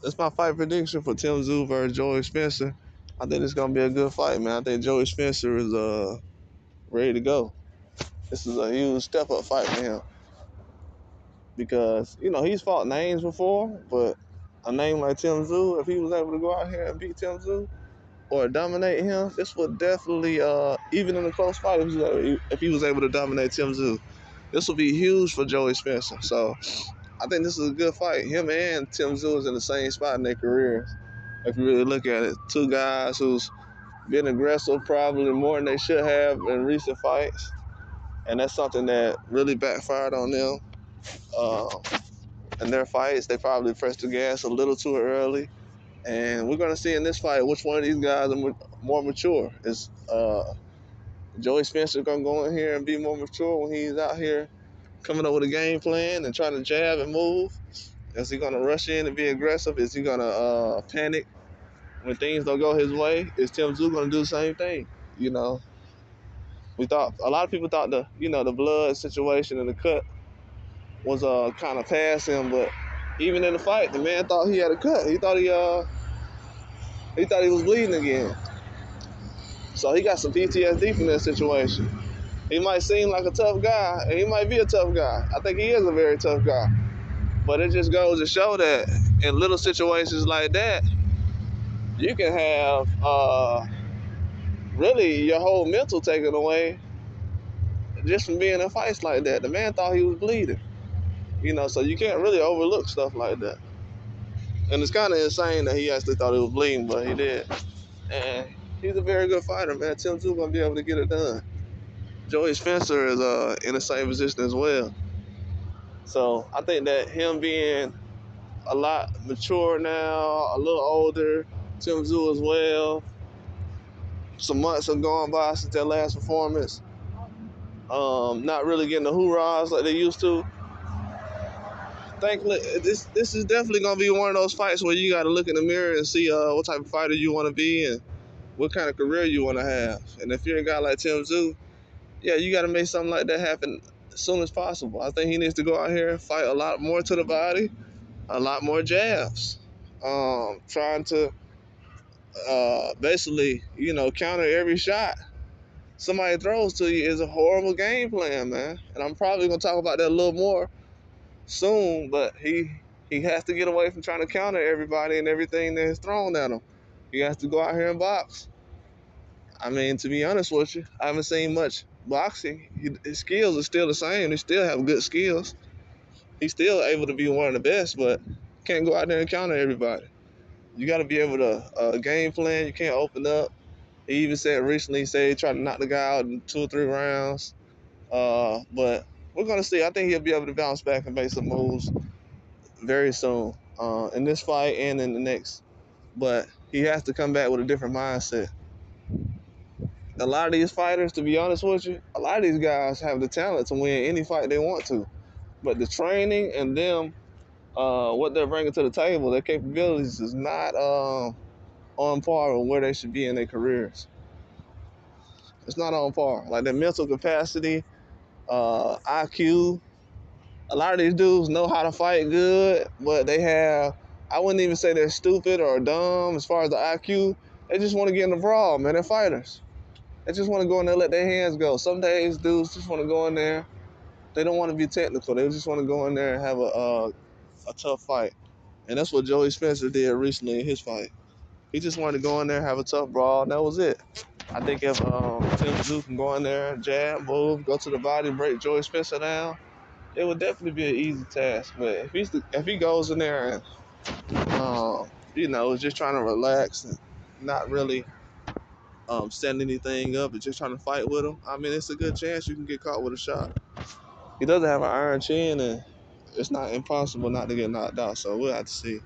That's my fight prediction for Tszyu versus Joey Spencer. I think it's gonna be a good fight, man. I think Joey Spencer is ready to go. This is a huge step up fight for him because he's fought names before, but a name like Tszyu, if he was able to go out here and beat Tszyu or dominate him, this would definitely even in a close fight if he was able to dominate Tszyu, this will be huge for Joey Spencer. So I think this is a good fight. Him and Tszyu is in the same spot in their careers. If you really look at it, two guys who's been aggressive probably more than they should have in recent fights, and that's something that really backfired on them. Uh, in their fights, they probably pressed the gas a little too early, and we're gonna see in this fight which one of these guys are more mature. Is Joey Spencer gonna go in here and be more mature when he's out here coming up with a game plan and trying to jab and move? Is he gonna rush in and be aggressive? Is he gonna panic when things don't go his way? Is Tszyu gonna do the same thing? You know, we thought a lot of people thought the blood situation and the cut was kind of past him, but even in the fight, the man thought he had a cut. He thought he was bleeding again. So he got some PTSD from that situation. He might seem like a tough guy, and he might be a tough guy. I think he is a very tough guy. But it just goes to show that in little situations like that, you can have really your whole mental taken away just from being in fights like that. The man thought he was bleeding, so you can't really overlook stuff like that. And it's kind of insane that he actually thought he was bleeding, but he did. And he's a very good fighter, man. Tszyu gonna be able to get it done. Joey Spencer is in the same position as well. So I think that him being a lot mature now, a little older, Tszyu as well. Some months have gone by since their last performance. Not really getting the hoorahs like they used to. Thankfully, this is definitely gonna be one of those fights where you got to look in the mirror and see what type of fighter you want to be and what kind of career you want to have. And if you're a guy like Tszyu, yeah, you got to make something like that happen as soon as possible. I think he needs to go out here and fight a lot more to the body, a lot more jabs, trying to basically, counter every shot somebody throws to you is a horrible game plan, man. And I'm probably gonna talk about that a little more soon. But he has to get away from trying to counter everybody and everything that is thrown at him. He has to go out here and box. I mean, to be honest with you, I haven't seen much boxing. His skills are still the same. He still have good skills. He's still able to be one of the best, but can't go out there and counter everybody. You got to be able to game plan. You can't open up. He even said recently, he tried to knock the guy out in 2 or 3 rounds. But we're gonna see. I think he'll be able to bounce back and make some moves very soon in this fight and in the next. But he has to come back with a different mindset. A lot of these fighters, to be honest with you, a lot of these guys have the talent to win any fight they want to. But the training and them, what they're bringing to the table, their capabilities is not on par with where they should be in their careers. It's not on par. Like their mental capacity, IQ. A lot of these dudes know how to fight good, but I wouldn't even say they're stupid or dumb as far as the IQ. They just want to get in the brawl, man. They're fighters. They just want to go in there and let their hands go. Some days, dudes just want to go in there. They don't want to be technical. They just want to go in there and have a tough fight. And that's what Joey Spencer did recently in his fight. He just wanted to go in there, have a tough brawl, and that was it. I think if Tszyu can go in there, jab, move, go to the body, break Joey Spencer down, it would definitely be an easy task. But if he goes in there and is just trying to relax and not really setting anything up and just trying to fight with him, I mean, it's a good chance you can get caught with a shot. He doesn't have an iron chin, and it's not impossible not to get knocked out. So we'll have to see.